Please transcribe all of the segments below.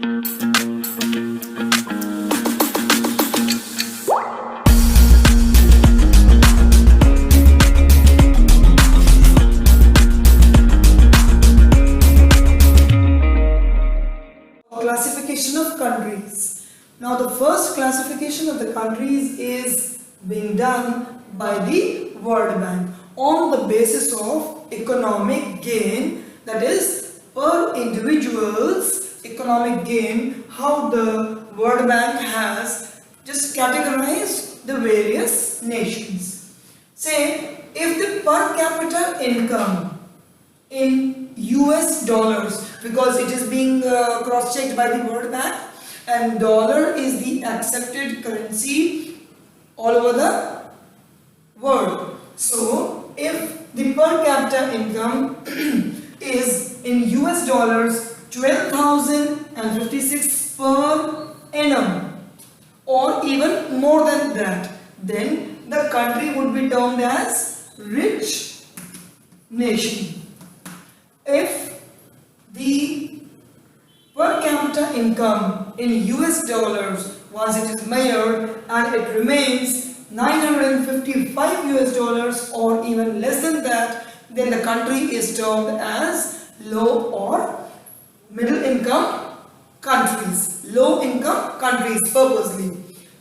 Classification of countries. Now the first classification of the countries is being done by the World Bank on the basis of economic gain, that is per individual's economic gain, how the World Bank has just categorized the various nations. Say if the per capita income in US dollars, because it is being cross-checked by the World Bank, and dollar is the accepted currency all over the world. So if the per capita income is in US dollars 12,056 per annum, or even more than that, then the country would be termed as rich nation. If the per capita income in US dollars, once it is measured and it remains 955 US dollars or even less than that, then the country is termed as low or middle income countries. Low income countries purposely.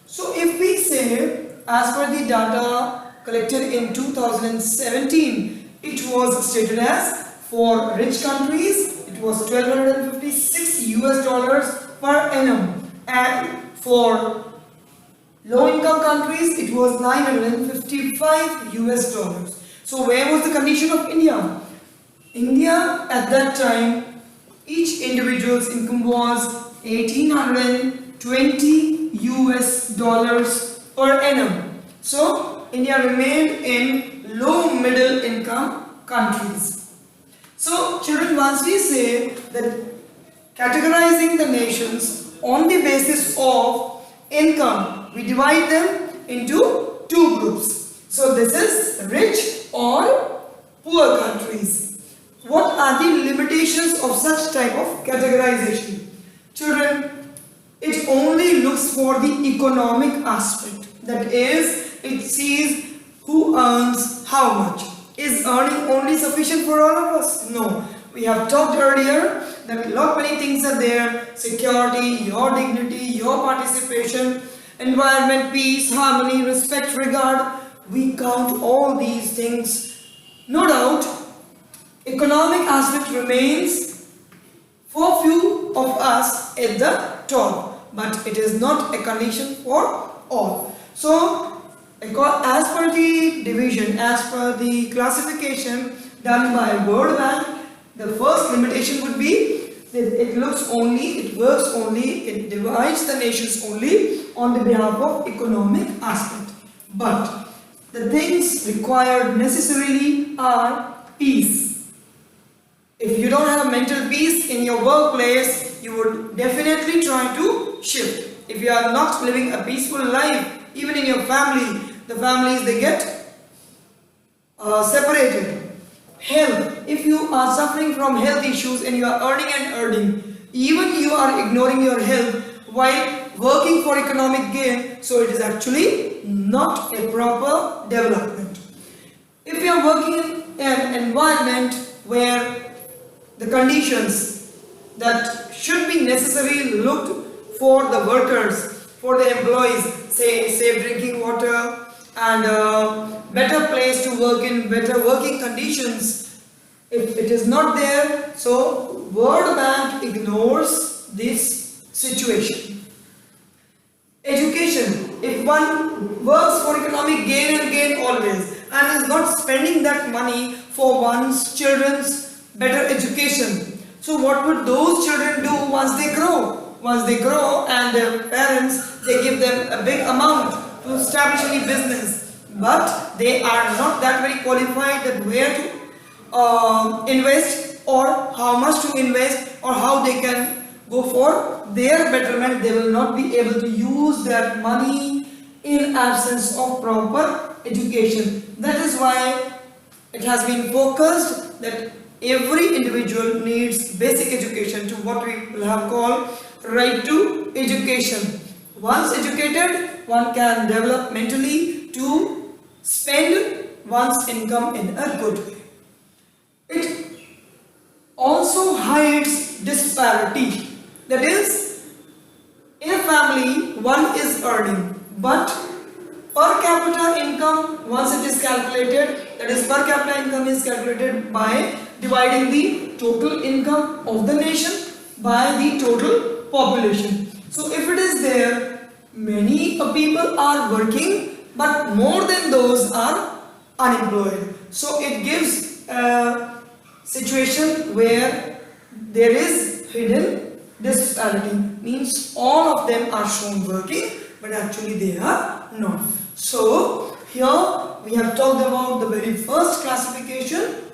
So if we say, as per the data collected in 2017, it was stated as for rich countries it was 1256 US dollars per annum, and for low income countries it was 955 US dollars. So where was the condition of India? India at that time, each individual's income was 1820 US dollars per annum. So India remained in low middle income countries. So children, once we say that categorizing the nations on the basis of income, we divide them into two groups. So this is rich or poor countries. What are the limitations of such type of categorization? Children, it only looks for the economic aspect. That is, it sees who earns how much. Is earning only sufficient for all of us? No. We have talked earlier that a lot many things are there. Security, your dignity, your participation, environment, peace, harmony, respect, regard. We count all these things. No doubt, economic aspect remains for few of us at the top, but it is not a condition for all. So as per the division, as per the classification done by World Bank, the first limitation would be that it works only, it divides the nations only on the behalf of economic aspect. But the things required necessarily are peace. If you don't have mental peace in your workplace, you would definitely try to shift. If you are not living a peaceful life, even in your family, the families, they get separated. Health, if you are suffering from health issues and you are earning, even you are ignoring your health while working for economic gain, so it is actually not a proper development. If you are working in an environment where the conditions that should be necessarily looked for the workers, for the employees, say safe drinking water and better place to work in, better working conditions, if it is not there, so World Bank ignores this situation. Education, if one works for economic gain and gain always and is not spending that money for one's children's better education, so what would those children do once they grow? Once they grow and their parents, they give them a big amount to establish any business, but they are not that very qualified that where to invest or how much to invest or how they can go for their betterment. They will not be able to use that money in absence of proper education. That is why it has been focused that every individual needs basic education, to what we will have called right to education. Once educated, one can develop mentally to spend one's income in a good way. It also hides disparity. That is, in a family, one is earning, but per capita income, once it is calculated, that is, per capita income is calculated by dividing the total income of the nation by the total population. So if it is there, many people are working, but more than those are unemployed. So it gives a situation where there is hidden disparity, means all of them are shown working, but actually they are not. So here we have talked about the very first classification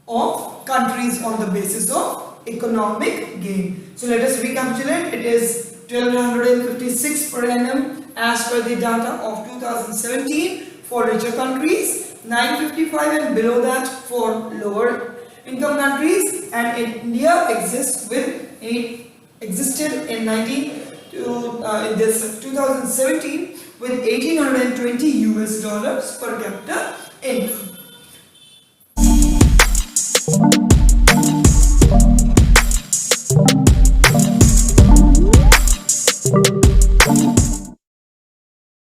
of countries on the basis of economic gain. So let us recapitulate. It is 1256 per annum as per the data of 2017 for richer countries, 955 and below that for lower income countries, and India existed in 2017 with $1820 per capita income.